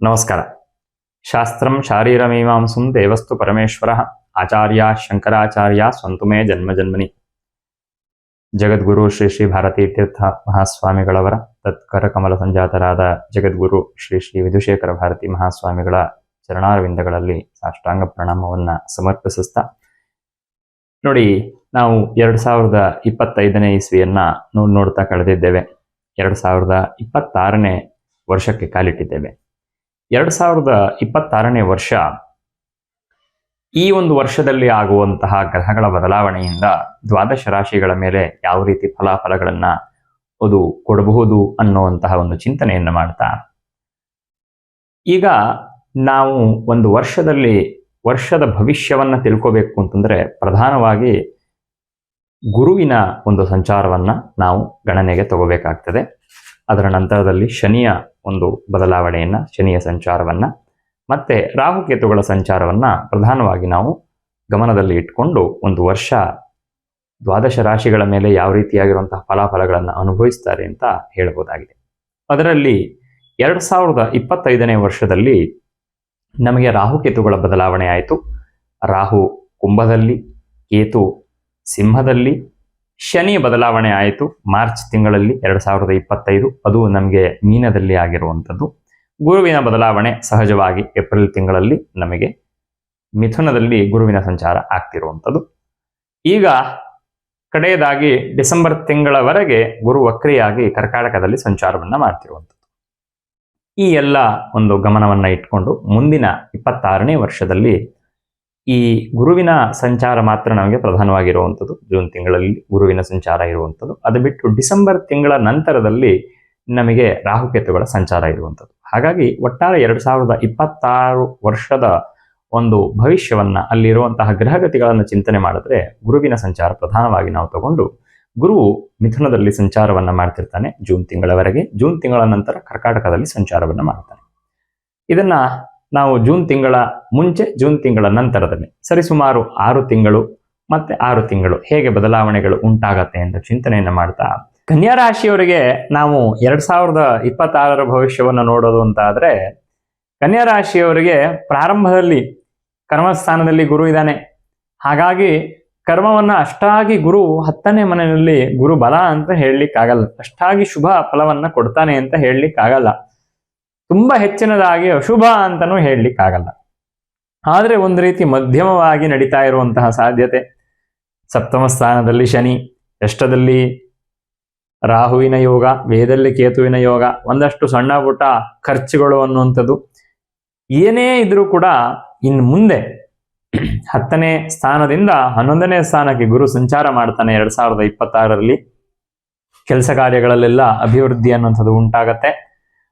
ನಮಸ್ಕಾರ. ಶಾಸ್ತ್ರಂ ಶಾರೀರಮೀಮಾಂಸುಂ ದೇವಸ್ತು ಪರಮೇಶ್ವರ ಆಚಾರ್ಯ ಶಂಕರಾಚಾರ್ಯ ಸ್ವಂತು ಮೇ ಜನ್ಮಜನ್ಮನಿ. ಜಗದ್ಗುರು ಶ್ರೀ ಶ್ರೀ ಭಾರತೀ ತೀರ್ಥ ಮಹಾಸ್ವಾಮಿಗಳವರ ತತ್ಕರ ಕಮಲ ಸಂಜಾತರಾದ ಜಗದ್ಗುರು ಶ್ರೀ ಶ್ರೀ ವಿಧುಶೇಖರ ಭಾರತಿ ಮಹಾಸ್ವಾಮಿಗಳ ಚರಣಾರವಿಂದಗಳಲ್ಲಿ ಸಾಷ್ಟಾಂಗ ಪ್ರಣಾಮವನ್ನು ಸಮರ್ಪಿಸುತ್ತಾ, ನೋಡಿ, ನಾವು 2025ನೇ ಇಸ್ವಿಯನ್ನ ನೋಡ್ತಾ ಕಳೆದಿದ್ದೇವೆ. 2026ನೇ ವರ್ಷಕ್ಕೆ ಕಾಲಿಟ್ಟಿದ್ದೇವೆ. 2026ನೇ ವರ್ಷ, ಈ ಒಂದು ವರ್ಷದಲ್ಲಿ ಆಗುವಂತಹ ಗ್ರಹಗಳ ಬದಲಾವಣೆಯಿಂದ ದ್ವಾದಶ ರಾಶಿಗಳ ಮೇಲೆ ಯಾವ ರೀತಿ ಫಲಾಫಲಗಳನ್ನ ಅದು ಕೊಡಬಹುದು ಅನ್ನುವಂತಹ ಒಂದು ಚಿಂತನೆಯನ್ನು ಮಾಡ್ತಾ, ಈಗ ನಾವು ಒಂದು ವರ್ಷದ ಭವಿಷ್ಯವನ್ನ ತಿಳ್ಕೋಬೇಕು ಅಂತಂದ್ರೆ ಪ್ರಧಾನವಾಗಿ ಗುರುವಿನ ಒಂದು ಸಂಚಾರವನ್ನ ನಾವು ಗಣನೆಗೆ ತಗೋಬೇಕಾಗ್ತದೆ. ಅದರ ನಂತರದಲ್ಲಿ ಶನಿಯ ಒಂದು ಬದಲಾವಣೆಯನ್ನ, ಶನಿಯ ಸಂಚಾರವನ್ನ, ಮತ್ತೆ ರಾಹುಕೇತುಗಳ ಸಂಚಾರವನ್ನ ಪ್ರಧಾನವಾಗಿ ನಾವು ಗಮನದಲ್ಲಿ ಇಟ್ಕೊಂಡು ಒಂದು ವರ್ಷ ದ್ವಾದಶ ರಾಶಿಗಳ ಮೇಲೆ ಯಾವ ರೀತಿಯಾಗಿರುವಂತಹ ಫಲಾಫಲಗಳನ್ನು ಅನುಭವಿಸ್ತಾರೆ ಅಂತ ಹೇಳಬಹುದಾಗಿದೆ. ಅದರಲ್ಲಿ 2025ನೇ ವರ್ಷದಲ್ಲಿ ನಮಗೆ ರಾಹುಕೇತುಗಳ ಬದಲಾವಣೆ ಆಯಿತು. ರಾಹು ಕುಂಭದಲ್ಲಿ, ಕೇತು ಸಿಂಹದಲ್ಲಿ, ಶನಿ ಬದಲಾವಣೆ ಆಯಿತು ಮಾರ್ಚ್ ತಿಂಗಳಲ್ಲಿ 2025. ಅದು ನಮಗೆ ಮೀನದಲ್ಲಿ ಆಗಿರುವಂಥದ್ದು. ಗುರುವಿನ ಬದಲಾವಣೆ ಸಹಜವಾಗಿ ಏಪ್ರಿಲ್ ತಿಂಗಳಲ್ಲಿ ನಮಗೆ ಮಿಥುನದಲ್ಲಿ ಗುರುವಿನ ಸಂಚಾರ ಆಗ್ತಿರುವಂಥದ್ದು. ಈಗ ಕಡೆಯದಾಗಿ ಡಿಸೆಂಬರ್ ತಿಂಗಳವರೆಗೆ ಗುರು ವಕ್ರಿಯಾಗಿ ಕರ್ಕಾಟಕದಲ್ಲಿ ಸಂಚಾರವನ್ನ ಮಾಡ್ತಿರುವಂಥದ್ದು. ಈ ಎಲ್ಲ ಒಂದು ಗಮನವನ್ನ ಇಟ್ಕೊಂಡು ಮುಂದಿನ 26ನೇ ವರ್ಷದಲ್ಲಿ ಈ ಗುರುವಿನ ಸಂಚಾರ ಮಾತ್ರ ನಮಗೆ ಪ್ರಧಾನವಾಗಿರುವಂಥದ್ದು. ಜೂನ್ ತಿಂಗಳಲ್ಲಿ ಗುರುವಿನ ಸಂಚಾರ ಇರುವಂಥದ್ದು. ಅದು ಬಿಟ್ಟು ಡಿಸೆಂಬರ್ ತಿಂಗಳ ನಂತರದಲ್ಲಿ ನಮಗೆ ರಾಹುಕೇತುಗಳ ಸಂಚಾರ ಇರುವಂಥದ್ದು. ಹಾಗಾಗಿ ಒಟ್ಟಾರೆ 2026 ವರ್ಷದ ಒಂದು ಭವಿಷ್ಯವನ್ನ, ಅಲ್ಲಿರುವಂತಹ ಗ್ರಹಗತಿಗಳನ್ನು ಚಿಂತನೆ ಮಾಡಿದ್ರೆ ಗುರುವಿನ ಸಂಚಾರ ಪ್ರಧಾನವಾಗಿ ನಾವು ತಗೊಂಡು, ಗುರು ಮಿಥುನದಲ್ಲಿ ಸಂಚಾರವನ್ನ ಮಾಡ್ತಿರ್ತಾನೆ ಜೂನ್ ತಿಂಗಳವರೆಗೆ. ಜೂನ್ ತಿಂಗಳ ನಂತರ ಕರ್ಕಾಟಕದಲ್ಲಿ ಸಂಚಾರವನ್ನ ಮಾಡ್ತಾನೆ. ಇದನ್ನ ನಾವು ಜೂನ್ ತಿಂಗಳ ಮುಂಚೆ, ಜೂನ್ ತಿಂಗಳ ನಂತರದಲ್ಲಿ ಸರಿಸುಮಾರು 6 ತಿಂಗಳು ಮತ್ತೆ 6 ತಿಂಗಳು ಹೇಗೆ ಬದಲಾವಣೆಗಳು ಉಂಟಾಗತ್ತೆ ಅಂತ ಚಿಂತನೆಯನ್ನ ಮಾಡ್ತಾ, ಕನ್ಯಾ ರಾಶಿಯವರಿಗೆ ನಾವು 2026ರ ಭವಿಷ್ಯವನ್ನು ನೋಡೋದು ಅಂತ ಆದ್ರೆ, ಕನ್ಯಾ ರಾಶಿಯವರಿಗೆ ಪ್ರಾರಂಭದಲ್ಲಿ ಕರ್ಮಸ್ಥಾನದಲ್ಲಿ ಗುರು ಇದ್ದಾನೆ. ಹಾಗಾಗಿ ಕರ್ಮವನ್ನ ಅಷ್ಟಾಗಿ ಗುರು 10ನೇ ಮನೆಯಲ್ಲಿ ಗುರು ಬಲ ಅಂತ ಹೇಳಲಿಕ್ಕಾಗಲ್ಲ, ಅಷ್ಟಾಗಿ ಶುಭ ಫಲವನ್ನ ಕೊಡ್ತಾನೆ ಅಂತ ಹೇಳಲಿಕ್ಕಾಗಲ್ಲ, ತುಂಬಾ ಹೆಚ್ಚಿನದಾಗಿ ಅಶುಭ ಅಂತನೂ ಹೇಳಲಿಕ್ಕಾಗಲ್ಲ. ಆದ್ರೆ ಒಂದು ರೀತಿ ಮಧ್ಯಮವಾಗಿ ನಡೀತಾ ಇರುವಂತಹ ಸಾಧ್ಯತೆ. ಸಪ್ತಮ ಸ್ಥಾನದಲ್ಲಿ ಶನಿ, ಅಷ್ಟದಲ್ಲಿ ರಾಹುವಿನ ಯೋಗ, ವೇದಲ್ಲಿ ಕೇತುವಿನ ಯೋಗ, ಒಂದಷ್ಟು ಸಣ್ಣ ಪುಟ್ಟ ಖರ್ಚುಗಳು ಅನ್ನುವಂಥದ್ದು ಏನೇ ಇದ್ರೂ ಕೂಡ ಇನ್ನು ಮುಂದೆ 10ನೇ ಸ್ಥಾನದಿಂದ 11ನೇ ಸ್ಥಾನಕ್ಕೆ ಗುರು ಸಂಚಾರ ಮಾಡ್ತಾನೆ 2026ರಲ್ಲಿ. ಕೆಲಸ ಕಾರ್ಯಗಳಲ್ಲೆಲ್ಲ ಅಭಿವೃದ್ಧಿ ಅನ್ನುವಂಥದ್ದು ಉಂಟಾಗತ್ತೆ.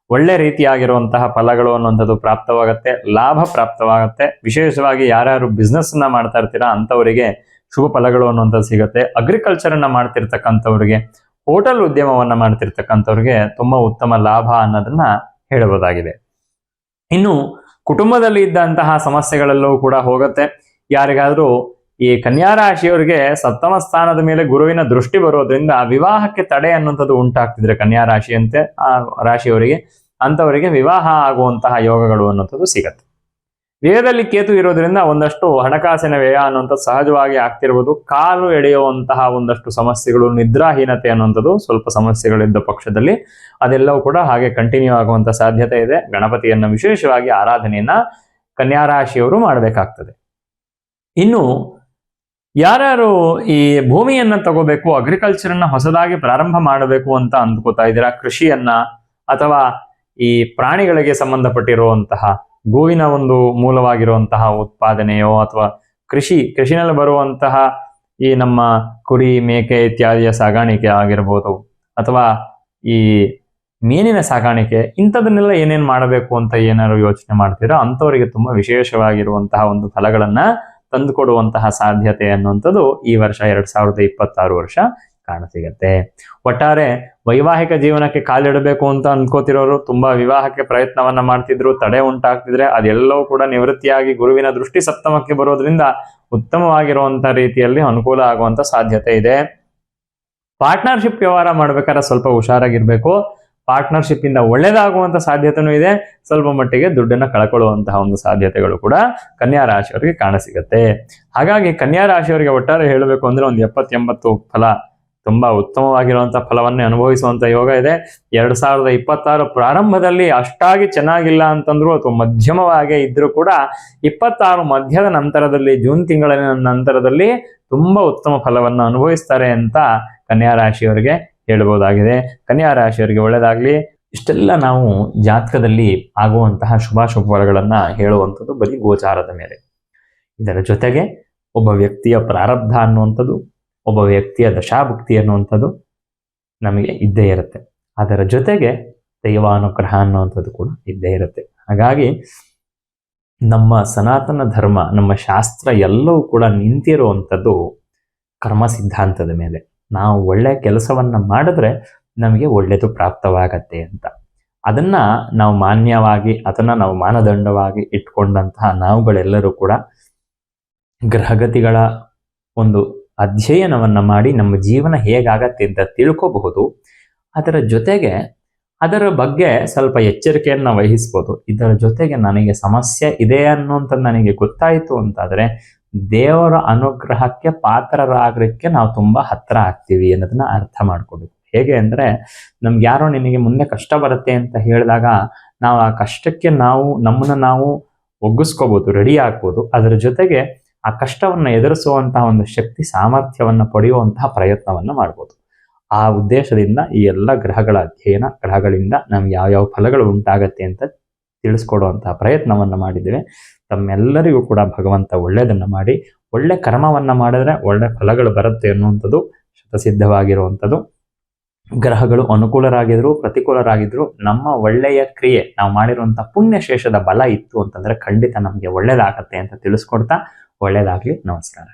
ಒಳ್ಳೆ ರೀತಿಯಾಗಿರುವಂತಹ ಫಲಗಳು ಅನ್ನುವಂಥದ್ದು ಪ್ರಾಪ್ತವಾಗತ್ತೆ, ಲಾಭ ಪ್ರಾಪ್ತವಾಗತ್ತೆ. ವಿಶೇಷವಾಗಿ ಯಾರ್ಯಾರು ಬಿಸ್ನೆಸ್ ಅನ್ನ ಮಾಡ್ತಾ ಇರ್ತೀರಾ ಅಂಥವರಿಗೆ ಶುಭ ಫಲಗಳು ಅನ್ನುವಂಥದ್ದು ಸಿಗತ್ತೆ. ಅಗ್ರಿಕಲ್ಚರ್ ಅನ್ನ ಮಾಡ್ತಿರ್ತಕ್ಕಂಥವ್ರಿಗೆ, ಹೋಟೆಲ್ ಉದ್ಯಮವನ್ನ ಮಾಡ್ತಿರ್ತಕ್ಕಂಥವ್ರಿಗೆ ತುಂಬಾ ಉತ್ತಮ ಲಾಭ ಅನ್ನೋದನ್ನ ಹೇಳಬಹುದಾಗಿದೆ. ಇನ್ನು ಕುಟುಂಬದಲ್ಲಿ ಇದ್ದಂತಹ ಸಮಸ್ಯೆಗಳೆಲ್ಲವೂ ಕೂಡ ಹೋಗುತ್ತೆ. ಯಾರಿಗಾದ್ರೂ ಈ ಕನ್ಯಾ ರಾಶಿಯವರಿಗೆ ಸಪ್ತಮ ಸ್ಥಾನದ ಮೇಲೆ ಗುರುವಿನ ದೃಷ್ಟಿ ಬರೋದ್ರಿಂದ ವಿವಾಹಕ್ಕೆ ತಡೆ ಅನ್ನುವಂಥದ್ದು ಉಂಟಾಗ್ತಿದ್ರೆ ಕನ್ಯಾ ರಾಶಿಯಂತೆ ಆ ರಾಶಿಯವರಿಗೆ, ಅಂಥವರಿಗೆ ವಿವಾಹ ಆಗುವಂತಹ ಯೋಗಗಳು ಅನ್ನುವಂಥದ್ದು ಸಿಗತ್ತೆ. ವ್ಯಯದಲ್ಲಿ ಕೇತು ಇರೋದ್ರಿಂದ ಒಂದಷ್ಟು ಹಣಕಾಸಿನ ವ್ಯಯ ಅನ್ನುವಂಥದ್ದು ಸಹಜವಾಗಿ ಆಗ್ತಿರ್ಬೋದು. ಕಾಲು ಎಳೆಯುವಂತಹ ಒಂದಷ್ಟು ಸಮಸ್ಯೆಗಳು, ನಿದ್ರಾಹೀನತೆ ಅನ್ನುವಂಥದ್ದು ಸ್ವಲ್ಪ ಸಮಸ್ಯೆಗಳಿದ್ದ ಪಕ್ಷದಲ್ಲಿ ಅದೆಲ್ಲವೂ ಕೂಡ ಹಾಗೆ ಕಂಟಿನ್ಯೂ ಆಗುವಂತ ಸಾಧ್ಯತೆ ಇದೆ. ಗಣಪತಿಯನ್ನ ವಿಶೇಷವಾಗಿ ಆರಾಧನೆಯನ್ನ ಕನ್ಯಾ ರಾಶಿಯವರು ಮಾಡಬೇಕಾಗ್ತದೆ. ಇನ್ನು ಯಾರ್ಯಾರು ಈ ಭೂಮಿಯನ್ನ ತಗೋಬೇಕು, ಅಗ್ರಿಕಲ್ಚರ್ ಅನ್ನ ಹೊಸದಾಗಿ ಪ್ರಾರಂಭ ಮಾಡಬೇಕು ಅಂತ ಅಂದ್ಕೋತಾ ಇದ್ದೀರಾ, ಕೃಷಿಯನ್ನ ಅಥವಾ ಈ ಪ್ರಾಣಿಗಳಿಗೆ ಸಂಬಂಧಪಟ್ಟಿರುವಂತಹ ಗೋವಿನ ಒಂದು ಮೂಲವಾಗಿರುವಂತಹ ಉತ್ಪಾದನೆಯೋ ಅಥವಾ ಕೃಷಿನಲ್ಲಿ ಬರುವಂತಹ ಈ ನಮ್ಮ ಕುರಿ ಮೇಕೆ ಇತ್ಯಾದಿಯ ಸಾಗಾಣಿಕೆ ಆಗಿರ್ಬೋದು, ಅಥವಾ ಈ ಮೀನಿನ ಸಾಗಾಣಿಕೆ, ಇಂಥದನ್ನೆಲ್ಲ ಏನೇನು ಮಾಡಬೇಕು ಅಂತ ಏನಾದ್ರು ಯೋಚನೆ ಮಾಡ್ತೀರಾ ಅಂಥವರಿಗೆ ತುಂಬಾ ವಿಶೇಷವಾಗಿರುವಂತಹ ಒಂದು ಫಲಗಳನ್ನ ತಂದುಕೊಡುವಂತಹ ಸಾಧ್ಯತೆ ಅನ್ನುವಂಥದ್ದು ಈ ವರ್ಷ 2026 ವರ್ಷ ಕಾಣಸಿಗತ್ತೆ. ಒಟ್ಟಾರೆ ವೈವಾಹಿಕ ಜೀವನಕ್ಕೆ ಕಾಲಿಡಬೇಕು ಅಂತ ಅನ್ಕೋತಿರೋರು, ತುಂಬಾ ವಿವಾಹಕ್ಕೆ ಪ್ರಯತ್ನವನ್ನ ಮಾಡ್ತಿದ್ರು, ತಡೆ ಉಂಟಾಗ್ತಿದ್ರೆ ಅದೆಲ್ಲವೂ ಕೂಡ ನಿವೃತ್ತಿಯಾಗಿ ಗುರುವಿನ ದೃಷ್ಟಿ ಸಪ್ತಮಕ್ಕೆ ಬರೋದ್ರಿಂದ ಉತ್ತಮವಾಗಿರುವಂತ ರೀತಿಯಲ್ಲಿ ಅನುಕೂಲ ಆಗುವಂತ ಸಾಧ್ಯತೆ ಇದೆ. ಪಾರ್ಟ್ನರ್ಶಿಪ್ ವ್ಯವಹಾರ ಮಾಡ್ಬೇಕಾದ್ರೆ ಸ್ವಲ್ಪ ಹುಷಾರಾಗಿರ್ಬೇಕು. ಪಾರ್ಟ್ನರ್ಶಿಪ್ ಇಂದ ಒಳ್ಳೇದಾಗುವಂತ ಸಾಧ್ಯತೆನೂ ಇದೆ. ಸ್ವಲ್ಪ ಮಟ್ಟಿಗೆ ದುಡ್ಡನ್ನ ಕಳ್ಕೊಳ್ಳುವಂತಹ ಒಂದು ಸಾಧ್ಯತೆಗಳು ಕೂಡ ಕನ್ಯಾ ರಾಶಿಯವರಿಗೆ ಕಾಣಸಿಗತ್ತೆ. ಹಾಗಾಗಿ ಕನ್ಯಾ ರಾಶಿಯವರಿಗೆ ಒಟ್ಟಾರೆ ಹೇಳಬೇಕು ಅಂದ್ರೆ ಒಂದು 70-80 ಫಲ ತುಂಬಾ ಉತ್ತಮವಾಗಿರುವಂತಹ ಫಲವನ್ನೇ ಅನುಭವಿಸುವಂತ ಯೋಗ ಇದೆ. 2026 ಪ್ರಾರಂಭದಲ್ಲಿ ಅಷ್ಟಾಗಿ ಚೆನ್ನಾಗಿಲ್ಲ ಅಂತಂದ್ರು ಅಥವಾ ಮಧ್ಯಮವಾಗಿ ಇದ್ರೂ ಕೂಡ 26 ಮಧ್ಯದ ನಂತರದಲ್ಲಿ, ಜೂನ್ ತಿಂಗಳಿನ ನಂತರದಲ್ಲಿ ತುಂಬಾ ಉತ್ತಮ ಫಲವನ್ನು ಅನುಭವಿಸ್ತಾರೆ ಅಂತ ಕನ್ಯಾ ರಾಶಿಯವರಿಗೆ ಹೇಳಬಹುದಾಗಿದೆ. ಕನ್ಯಾ ರಾಶಿಯವರಿಗೆ ಒಳ್ಳೆಯದಾಗ್ಲಿ. ಇಷ್ಟೆಲ್ಲ ನಾವು ಜಾತಕದಲ್ಲಿ ಆಗುವಂತಹ ಶುಭಾಶುಭ ಫಲಗಳನ್ನ ಹೇಳುವಂಥದ್ದು ಬರೀ ಗೋಚಾರದ ಮೇಲೆ. ಇದರ ಜೊತೆಗೆ ಒಬ್ಬ ವ್ಯಕ್ತಿಯ ಪ್ರಾರಬ್ಧ ಅನ್ನುವಂಥದ್ದು, ಒಬ್ಬ ವ್ಯಕ್ತಿಯ ದಶಾಭುಕ್ತಿ ಅನ್ನುವಂಥದ್ದು ನಮಗೆ ಇದ್ದೇ ಇರುತ್ತೆ. ಅದರ ಜೊತೆಗೆ ದೈವಾನುಗ್ರಹ ಅನ್ನುವಂಥದ್ದು ಕೂಡ ಇದ್ದೇ ಇರುತ್ತೆ. ಹಾಗಾಗಿ ನಮ್ಮ ಸನಾತನ ಧರ್ಮ, ನಮ್ಮ ಶಾಸ್ತ್ರ ಎಲ್ಲವೂ ಕೂಡ ನಿಂತಿರುವಂಥದ್ದು ಕರ್ಮ ಸಿದ್ಧಾಂತದ ಮೇಲೆ. ನಾವು ಒಳ್ಳೆ ಕೆಲಸವನ್ನ ಮಾಡಿದ್ರೆ ನಮಗೆ ಒಳ್ಳೆಯದು ಪ್ರಾಪ್ತವಾಗತ್ತೆ ಅಂತ. ಅದನ್ನ ನಾವು ಮಾನ್ಯವಾಗಿ, ಅದನ್ನ ನಾವು ಮಾನದಂಡವಾಗಿ ಇಟ್ಕೊಂಡಂತಹ ನಾವುಗಳೆಲ್ಲರೂ ಕೂಡ ಗ್ರಹಗತಿಗಳ ಒಂದು ಅಧ್ಯಯನವನ್ನ ಮಾಡಿ ನಮ್ಮ ಜೀವನ ಹೇಗಾಗತ್ತೆ ಅಂತ ತಿಳ್ಕೋಬಹುದು. ಅದರ ಜೊತೆಗೆ ಅದರ ಬಗ್ಗೆ ಸ್ವಲ್ಪ ಎಚ್ಚರಿಕೆಯನ್ನು ವಹಿಸ್ಬೋದು. ಇದರ ಜೊತೆಗೆ ನನಗೆ ಸಮಸ್ಯೆ ಇದೆ ಅನ್ನುವಂಥದ್ದು ನನಗೆ ಗೊತ್ತಾಯಿತು ಅಂತಾದರೆ ದೇವರ ಅನುಗ್ರಹಕ್ಕೆ ಪಾತ್ರರಾಗಲಿಕ್ಕೆ ನಾವು ತುಂಬ ಹತ್ತಿರ ಆಗ್ತೀವಿ ಅನ್ನೋದನ್ನ ಅರ್ಥ ಮಾಡ್ಕೋಬೇಕು. ಹೇಗೆ ಅಂದರೆ, ನಮ್ಗೆ ಯಾರೋ ನಿನಗೆ ಮುಂದೆ ಕಷ್ಟ ಬರುತ್ತೆ ಅಂತ ಹೇಳಿದಾಗ ನಾವು ಆ ಕಷ್ಟಕ್ಕೆ ನಮ್ಮನ್ನು ನಾವು ಒಗ್ಗಿಸ್ಕೋಬೋದು, ರೆಡಿ ಆಗ್ಬೋದು. ಅದರ ಜೊತೆಗೆ ಆ ಕಷ್ಟವನ್ನು ಎದುರಿಸುವಂತಹ ಒಂದು ಶಕ್ತಿ, ಸಾಮರ್ಥ್ಯವನ್ನು ಪಡೆಯುವಂತಹ ಪ್ರಯತ್ನವನ್ನು ಮಾಡ್ಬೋದು. ಆ ಉದ್ದೇಶದಿಂದ ಈ ಎಲ್ಲ ಗ್ರಹಗಳ ಅಧ್ಯಯನ, ಗ್ರಹಗಳಿಂದ ನಮ್ಗೆ ಯಾವ್ಯಾವ ಫಲಗಳು ಉಂಟಾಗತ್ತೆ ಅಂತ ತಿಳಿಸ್ಕೊಡುವಂತಹ ಪ್ರಯತ್ನವನ್ನು ಮಾಡಿದ್ದೇವೆ. ತಮ್ಮೆಲ್ಲರಿಗೂ ಕೂಡ ಭಗವಂತ ಒಳ್ಳೆಯದನ್ನು ಮಾಡಿ, ಒಳ್ಳೆ ಕರ್ಮವನ್ನು ಮಾಡಿದ್ರೆ ಒಳ್ಳೆ ಫಲಗಳು ಬರುತ್ತೆ ಅನ್ನುವಂಥದ್ದು ಶತಸಿದ್ಧವಾಗಿರುವಂಥದ್ದು. ಗ್ರಹಗಳು ಅನುಕೂಲರಾಗಿದ್ರು ಪ್ರತಿಕೂಲರಾಗಿದ್ರು ನಮ್ಮ ಒಳ್ಳೆಯ ಕ್ರಿಯೆ, ನಾವು ಮಾಡಿರುವಂಥ ಪುಣ್ಯಶೇಷದ ಬಲ ಇತ್ತು ಅಂತಂದ್ರೆ ಖಂಡಿತ ನಮಗೆ ಒಳ್ಳೇದಾಗತ್ತೆ ಅಂತ ತಿಳಿಸ್ಕೊಡ್ತಾ, ಒಳ್ಳೇದಾಗ್ಲಿ. ನಮಸ್ಕಾರ.